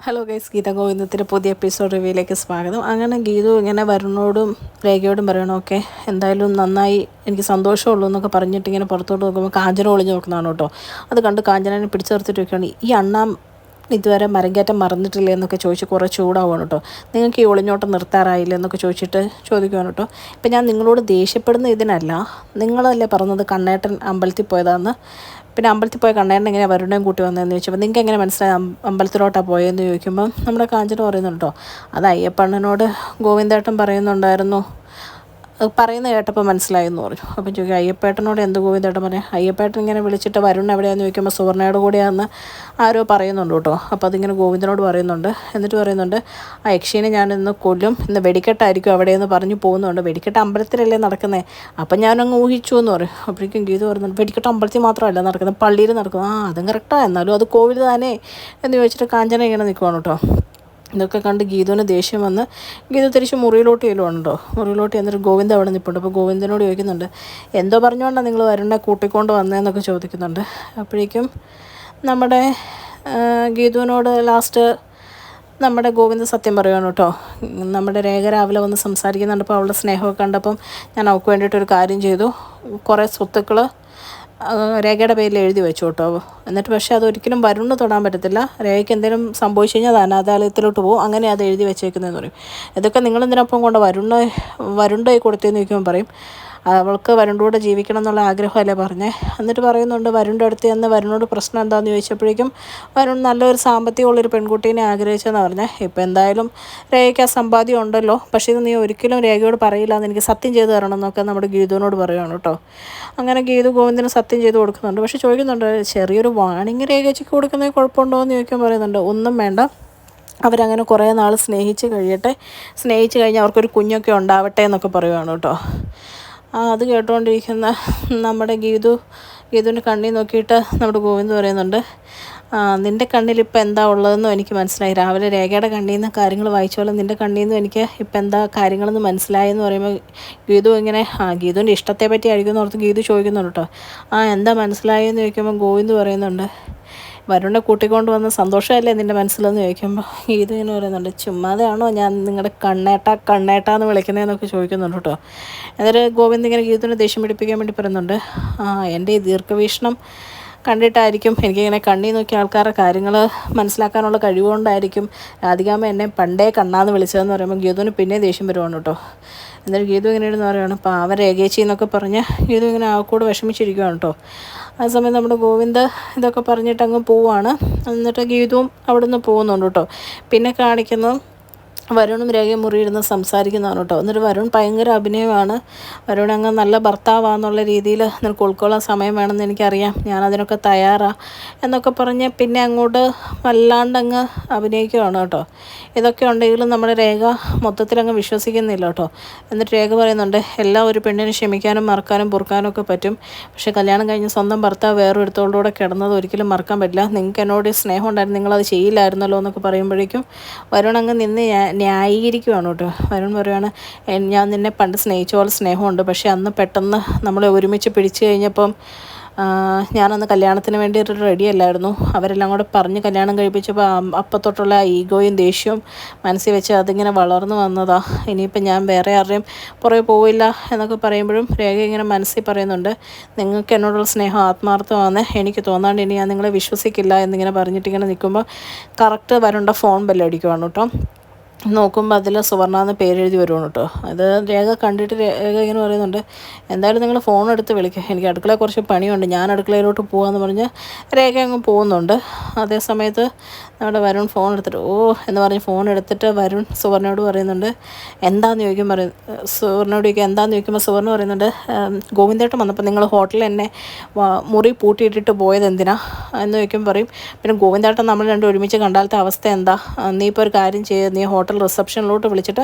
Hello guys, Geetha ഗോവിന്ദത്തിൻ്റെ പുതിയ episode റിവ്യൂയിലേക്ക് സ്വാഗതം. അങ്ങനെ ഗീതു ഇങ്ങനെ വരുണോടും രേഖയോടും പറയണം, ഓക്കെ എന്തായാലും നന്നായി, എനിക്ക് സന്തോഷമുള്ളൂ എന്നൊക്കെ പറഞ്ഞിട്ട് ഇങ്ങനെ പുറത്തോട്ട് നോക്കുമ്പോൾ കാഞ്ചന ഒളിഞ്ഞ് നോക്കുന്നതാണ് കേട്ടോ. അത് കണ്ട് കാഞ്ചനനെ പിടിച്ചു നിർത്തിയിട്ട് വയ്ക്കുകയാണ്. ഈ അണ്ണാം ഇതുവരെ മരങ്കേറ്റം മറന്നിട്ടില്ലേ എന്നൊക്കെ ചോദിച്ച് കുറേ ചൂടാവുകയാണ് കേട്ടോ. നിങ്ങൾക്ക് ഈ ഒളിഞ്ഞോട്ടം നിർത്താറായില്ല എന്നൊക്കെ ചോദിക്കുകയാണ് കേട്ടോ. ഇപ്പം ഞാൻ നിങ്ങളോട് ദേഷ്യപ്പെടുന്ന ഇതിനല്ല, നിങ്ങളല്ലേ പറഞ്ഞത് കണ്ണേട്ടൻ അമ്പലത്തിൽ പോയതാന്ന്. പിന്നെ അമ്പലത്തിൽ പോയ കണ്ണേട്ടൻ എങ്ങനെയാണ് വരുണേയും കൂട്ടി വന്നതെന്ന് ചോദിച്ചപ്പോൾ നിങ്ങൾക്ക് എങ്ങനെ മനസ്സിലായി അമ്പലത്തിലോട്ടാണ് പോയതെന്ന് ചോദിക്കുമ്പോൾ നമ്മുടെ കാഞ്ചന പറയുന്നുണ്ടോ, അത് അയ്യപ്പണ്ണനോട് ഗോവിന്ദേട്ടൻ പറയുന്നുണ്ടായിരുന്നു, പറയുന്ന കേട്ടപ്പോൾ മനസ്സിലായെന്ന് പറഞ്ഞു. അപ്പം ചോദിക്കും, അയ്യപ്പേട്ടനോട് എന്ത് ഗോവിന്ദേട്ടൻ പറയാം? അയ്യപ്പേട്ടൻ ഇങ്ങനെ വിളിച്ചിട്ട് വരുൺ എവിടെയാണെന്ന് ചോദിക്കുമ്പോൾ സുവർണയുടെ കൂടെയാണെന്ന് ആരോ പറയുന്നുണ്ട് കേട്ടോ. അപ്പോൾ അതിങ്ങനെ ഗോവിന്ദനോട് പറയുന്നുണ്ട്. എന്നിട്ട് പറയുന്നുണ്ട്, ആ യക്ഷീനെ ഞാനിന്ന് കൊല്ലും, ഇന്ന് വെടിക്കെട്ടായിരിക്കും അവിടെയെന്ന് പറഞ്ഞു പോകുന്നുണ്ട്. വെടിക്കെട്ട് അമ്പലത്തിലല്ലേ നടക്കുന്നത്, അപ്പം ഞാനങ്ങ് ഊഹിച്ചു എന്ന് പറയും. അപ്പോഴേക്കും ഗീത പറയുന്നുണ്ട്, വെടിക്കെട്ട് അമ്പലത്തിൽ മാത്രമല്ല നടക്കുന്നത്, പള്ളിയിൽ നടക്കും. ആ അതും കറക്റ്റാണ്, എന്നാലും അത് കോവിൽ താനേ എന്ന് ചോദിച്ചിട്ട് കാഞ്ചന ഇങ്ങനെ നിൽക്കുവാണ് കേട്ടോ. ഇതൊക്കെ കണ്ട് ഗീതുവിന് ദേഷ്യം വന്ന് ഗീതു തിരിച്ച് മുറിയിലോട്ട് ചെല്ലുവാണല്ലോ. മുറിയിലോട്ട് എന്നിട്ട് ഗോവിന്ദ അവിടെ നിൽപ്പുണ്ട്. അപ്പോൾ ഗോവിന്ദനോട് ചോദിക്കുന്നുണ്ട്, എന്തോ പറഞ്ഞുകൊണ്ടാണ് നിങ്ങൾ വരുണെ കൂട്ടിക്കൊണ്ട് വന്നതെന്നൊക്കെ ചോദിക്കുന്നുണ്ട്. അപ്പോഴേക്കും നമ്മുടെ ഗീതുവിനോട് ലാസ്റ്റ് നമ്മുടെ ഗോവിന്ദ സത്യം പറയുകയാണ് കേട്ടോ. നമ്മുടെ രേഖ രാവിലെ വന്ന് സംസാരിക്കുന്നുണ്ട്. അപ്പോൾ അവളുടെ സ്നേഹമൊക്കെ കണ്ടപ്പം ഞാൻ അവൾക്ക് വേണ്ടിയിട്ടൊരു കാര്യം ചെയ്തു, കുറേ സ്വത്തുക്കൾ രേഖയുടെ പേരിൽ എഴുതി വെച്ചു കേട്ടോ. എന്നിട്ട് പക്ഷേ അതൊരിക്കലും വരുണിന് തൊടാൻ പറ്റത്തില്ല, രേഖയ്ക്ക് എന്തെങ്കിലും സംഭവിച്ചു കഴിഞ്ഞാൽ അത് അനാഥാലയത്തിലോട്ട് പോകും, അങ്ങനെ അത് എഴുതി വെച്ചേക്കുന്നതെന്ന് പറയും. ഇതൊക്കെ നിങ്ങളെന്തിനൊപ്പം കൊണ്ട് വരുണിൻ്റെ കൊടുത്തതെന്ന് ചോദിക്കുമ്പോൾ പറയും, അവൾക്ക് വരുണിൻ്റെ കൂടെ ജീവിക്കണം എന്നുള്ള ആഗ്രഹമല്ലേ പറഞ്ഞേ. എന്നിട്ട് പറയുന്നുണ്ട്, വരുണിൻ്റെ അടുത്ത് ചെന്ന് വരുണിനോട് പ്രശ്നം എന്താണെന്ന് ചോദിച്ചപ്പോഴേക്കും വരുൺ നല്ലൊരു സാമ്പത്തികമുള്ളൊരു പെൺകുട്ടീനെ ആഗ്രഹിച്ചെന്ന് പറഞ്ഞേ. ഇപ്പോൾ എന്തായാലും രേഖയ്ക്ക് ആ സമ്പാദ്യം ഉണ്ടല്ലോ, പക്ഷേ ഇത് നീ ഒരിക്കലും രേഖയോട് പറയില്ല എന്ന് എനിക്ക് സത്യം ചെയ്ത് തരണം എന്നൊക്കെ നമ്മുടെ ഗീതുവിനോട് പറയുകയാണ് കേട്ടോ. അങ്ങനെ ഗീതു ഗോവിന്ദന് സത്യം ചെയ്ത് കൊടുക്കുന്നുണ്ട്. പക്ഷെ ചോദിക്കുന്നുണ്ട്, ചെറിയൊരു വാണിംഗ് രേഖയ്ക്ക് കൊടുക്കുന്നതിൽ കുഴപ്പമുണ്ടോ എന്ന് ചോദിക്കാൻ പറയുന്നുണ്ട്, ഒന്നും വേണ്ട, അവരങ്ങനെ കുറേ നാൾ സ്നേഹിച്ച് കഴിയട്ടെ, സ്നേഹിച്ച് കഴിഞ്ഞാൽ അവർക്കൊരു കുഞ്ഞൊക്കെ ഉണ്ടാവട്ടെ എന്നൊക്കെ പറയുകയാണ് കേട്ടോ. അത് കേട്ടുകൊണ്ടിരിക്കുന്ന നമ്മുടെ ഗീതുവിൻ്റെ കണ്ണിൽ നോക്കിയിട്ട് നമ്മുടെ ഗോവിന്ദ് പറയുന്നുണ്ട്, നിൻ്റെ കണ്ണിലിപ്പോൾ എന്താ ഉള്ളതെന്നും എനിക്ക് മനസ്സിലായി, രാവിലെ രേഖയുടെ കണ്ണിൽ നിന്ന് കാര്യങ്ങൾ വായിച്ചോളാം, നിൻ്റെ കണ്ണിൽ നിന്നും എനിക്ക് ഇപ്പം എന്താ കാര്യങ്ങളെന്ന് മനസ്സിലായെന്ന് പറയുമ്പോൾ ഗീതു ഇങ്ങനെ ഗീതുവിൻ്റെ ഇഷ്ടത്തെ പറ്റി ആയിരിക്കും എന്ന് ഓർത്ത് ഗീതു ചോദിക്കുന്നുണ്ട് കേട്ടോ. എന്താ മനസ്സിലായെന്ന് ചോദിക്കുമ്പോൾ ഗോവിന്ദ് പറയുന്നുണ്ട്, വരുണിനെ കൂട്ടിക്കൊണ്ട് വന്ന സന്തോഷമല്ലേ നിൻ്റെ മനസ്സിലെന്ന് ചോദിക്കുമ്പോൾ ഗീതു ഇങ്ങനെ പറയുന്നുണ്ട്, ചുമ്മാതെയാണോ ഞാൻ നിങ്ങളുടെ കണ്ണേട്ടാന്ന് വിളിക്കുന്നതെന്നൊക്കെ ചോദിക്കുന്നുണ്ട് കേട്ടോ. എന്നിട്ട് ഗോവിന്ദ് ഇങ്ങനെ ഗീതുവിനെ ദേഷ്യം പിടിപ്പിക്കാൻ വേണ്ടി പറയുന്നുണ്ട്, എൻ്റെ ഈ ദീർഘവീക്ഷണം കണ്ടിട്ടായിരിക്കും, എനിക്കിങ്ങനെ കണ്ണിൽ നോക്കിയ ആൾക്കാരുടെ കാര്യങ്ങൾ മനസ്സിലാക്കാനുള്ള കഴിവുകൊണ്ടായിരിക്കും രാധികാമ്മ എന്നെ പണ്ടേ കണ്ണാന്ന് വിളിച്ചതെന്ന് പറയുമ്പോൾ ഗീതുവിന് പിന്നെ ദേഷ്യം വരുവാണ് കേട്ടോ. എന്നിട്ട് ഗീതു ഇങ്ങനെയാണെന്ന് പറയുകയാണ്, പാവം രേഖേച്ചി എന്നൊക്കെ പറഞ്ഞ് ഗീതു ഇങ്ങനെ ആൾക്കൂടെ വിഷമിച്ചിരിക്കുകയാണ് കേട്ടോ. ആ സമയം നമ്മുടെ ഗോവിന്ദ് ഇതൊക്കെ പറഞ്ഞിട്ട് അങ്ങ് പോവുകയാണ്. എന്നിട്ട് ഗീതുവും അവിടെ നിന്ന് പോകുന്നുണ്ട് കേട്ടോ. പിന്നെ കാണിക്കുന്നത് വരുണും രേഖയും മുറിയിരുന്ന് സംസാരിക്കുന്നതാണ് കേട്ടോ. എന്നിട്ട് വരുൺ ഭയങ്കര അഭിനയമാണ്, വരുൺ അങ്ങ് നല്ല ഭർത്താവാന്നുള്ള രീതിയിൽ നിനക്ക് ഉൾക്കൊള്ളാൻ സമയം വേണമെന്ന് എനിക്കറിയാം, ഞാനതിനൊക്കെ തയ്യാറാണ് എന്നൊക്കെ പറഞ്ഞ് പിന്നെ അങ്ങോട്ട് വല്ലാണ്ടങ്ങ് അഭിനയിക്കുകയാണ് കേട്ടോ. ഇതൊക്കെ ഉണ്ടെങ്കിലും നമ്മുടെ രേഖ മൊത്തത്തിലങ്ങ് വിശ്വസിക്കുന്നില്ല കേട്ടോ. എന്നിട്ട് രേഖ പറയുന്നുണ്ട്, എല്ലാം ഒരു പെണ്ണിന് ക്ഷമിക്കാനും മറക്കാനും പൊറുക്കാനും ഒക്കെ പറ്റും, പക്ഷേ കല്യാണം കഴിഞ്ഞ് സ്വന്തം ഭർത്താവ് വേറൊരുത്തോളുടെ കൂടെ കിടന്നത് ഒരിക്കലും മറക്കാൻ പറ്റില്ല, നിങ്ങൾക്ക് എന്നോട് സ്നേഹം ഉണ്ടായിരുന്നു, നിങ്ങളത് ചെയ്യില്ലായിരുന്നല്ലോ എന്നൊക്കെ പറയുമ്പോഴേക്കും വരുൺ അങ്ങ് നിന്ന് ന്യായീകരിക്കുകയാണ് കേട്ടോ. വരുൺ പറയുകയാണ്, ഞാൻ നിന്നെ പണ്ട് സ്നേഹിച്ച പോലെ സ്നേഹമുണ്ട്, പക്ഷേ അന്ന് പെട്ടെന്ന് നമ്മളെ ഒരുമിച്ച് പിടിച്ചു കഴിഞ്ഞപ്പം ഞാനന്ന് കല്യാണത്തിന് വേണ്ടിയിട്ട് റെഡി അല്ലായിരുന്നു, അവരെല്ലാം കൂടെ പറഞ്ഞ് കല്യാണം കഴിപ്പിച്ചപ്പോൾ അപ്പം തൊട്ടുള്ള ഈഗോയും ദേഷ്യവും മനസ്സിൽ വെച്ച് അതിങ്ങനെ വളർന്നു വന്നതാ, ഇനിയിപ്പം ഞാൻ വേറെ ആരുടെയും പുറകെ പോവില്ല എന്നൊക്കെ പറയുമ്പോഴും രേഖ ഇങ്ങനെ മനസ്സിൽ പറയുന്നുണ്ട്, നിങ്ങൾക്ക് എന്നോടുള്ള സ്നേഹം ആത്മാർത്ഥമാണ്, എനിക്ക് തോന്നാണ്ട് ഇനി ഞാൻ നിങ്ങളെ വിശ്വസിക്കില്ല എന്നിങ്ങനെ പറഞ്ഞിട്ടിങ്ങനെ നിൽക്കുമ്പോൾ കറക്റ്റ് വരുണ്ട ഫോൺ ബെല്ലടിക്കുവാണ് കേട്ടോ. നോക്കുമ്പോൾ അതിൽ സുവർണ എന്ന് പേരെഴുതി വരുവാണ് കേട്ടോ. അത് രേഖ കണ്ടിട്ട് രേഖ ഇങ്ങനെ പറയുന്നുണ്ട്, എന്തായാലും നിങ്ങൾ ഫോൺ എടുത്ത് വിളിക്കുക, എനിക്ക് അടുക്കളയിൽ കുറച്ച് പണിയുണ്ട്, ഞാൻ അടുക്കളയിലോട്ട് പോകാമെന്ന് പറഞ്ഞ് രേഖ അങ്ങ് പോകുന്നുണ്ട്. അതേ സമയത്ത് നമ്മുടെ വരുൺ ഫോൺ എടുത്തിട്ട് എന്ന് പറഞ്ഞ് ഫോൺ എടുത്തിട്ട് വരുൺ സുവർണയോട് പറയുന്നുണ്ട്, എന്താണെന്ന് ചോദിക്കുമ്പോൾ സുവർണയോട് ചോദിക്കുക എന്താണെന്ന് ചോദിക്കുമ്പോൾ സുവർണ പറയുന്നുണ്ട്, ഗോവിന്ദേട്ടൻ വന്നപ്പോൾ നിങ്ങൾ ഹോട്ടലിൽ എന്നെ മുറി പൂട്ടിയിട്ടിട്ട് പോയത് എന്തിനാ എന്ന് ചോദിക്കുമ്പോൾ പറയും, പിന്നെ ഗോവിന്ദേട്ടൻ നമ്മൾ രണ്ടും ഒരുമിച്ച് കണ്ടാലത്തെ അവസ്ഥ എന്താ, നീ ഇപ്പോൾ ഒരു കാര്യം ചെയ്യുക, നീ ഹോട്ടൽ റിസപ്ഷനിലോട്ട് വിളിച്ചിട്ട്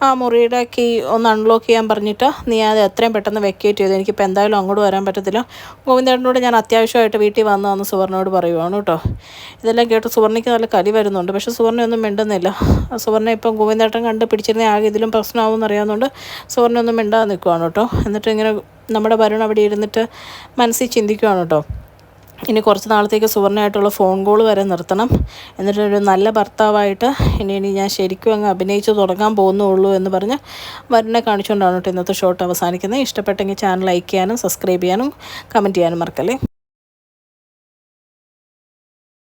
ആ മുറിയുടെ കീ ഒന്ന് അൺലോക്ക് ചെയ്യാൻ പറഞ്ഞിട്ട് നീ അത് എത്രയും പെട്ടെന്ന് വെക്കേറ്റ് ചെയ്തു, എനിക്കിപ്പോൾ എന്തായാലും അങ്ങോട്ട് വരാൻ പറ്റത്തില്ല, ഗോവിന്ദേട്ടനോട് ഞാൻ അത്യാവശ്യമായിട്ട് വീട്ടിൽ വന്നതെന്ന് സുവർണയോട് പറയുവാണ് കേട്ടോ. ഇതെല്ലാം കേട്ട് സുവർണയ്ക്ക് നല്ല കലി വരുന്നുണ്ട്, പക്ഷേ സുവർണയൊന്നും മിണ്ടുന്നില്ല. സുവർണ ഇപ്പം ഗോവിന്ദേട്ടൻ കണ്ട് പിടിച്ചിരുന്ന ആകെ ഇതിലും പ്രശ്നമാകുമെന്ന് അറിയാവുന്നതുകൊണ്ട് സുവർണയൊന്നും മിണ്ടാതെ നിൽക്കുവാണ് കേട്ടോ. എന്നിട്ട് ഇങ്ങനെ നമ്മുടെ വരുൺ അവിടെ ഇരുന്നിട്ട് മനസ്സിൽ ചിന്തിക്കുവാണ് കേട്ടോ, ഇനി കുറച്ച് നാളത്തേക്ക് സുവർണ്ണയായിട്ടുള്ള ഫോൺ കോൾ വരെ നിർത്തണം. എന്നിട്ടൊരു നല്ല ഭർത്താവായിട്ട് ഇനി ഞാൻ ശരിക്കും അങ്ങ് അഭിനയിച്ച് തുടങ്ങാൻ പോകുന്നുള്ളൂ എന്ന് പറഞ്ഞ് വരുണിനെ കാണിച്ചുകൊണ്ടാണ് കേട്ടോ ഇന്നത്തെ ഷോട്ട് അവസാനിക്കുന്നത്. ഇഷ്ടപ്പെട്ടെങ്കിൽ ചാനൽ ലൈക്ക് ചെയ്യാനും സബ്സ്ക്രൈബ് ചെയ്യാനും കമൻറ്റ് ചെയ്യാനും മറക്കല്ലേ.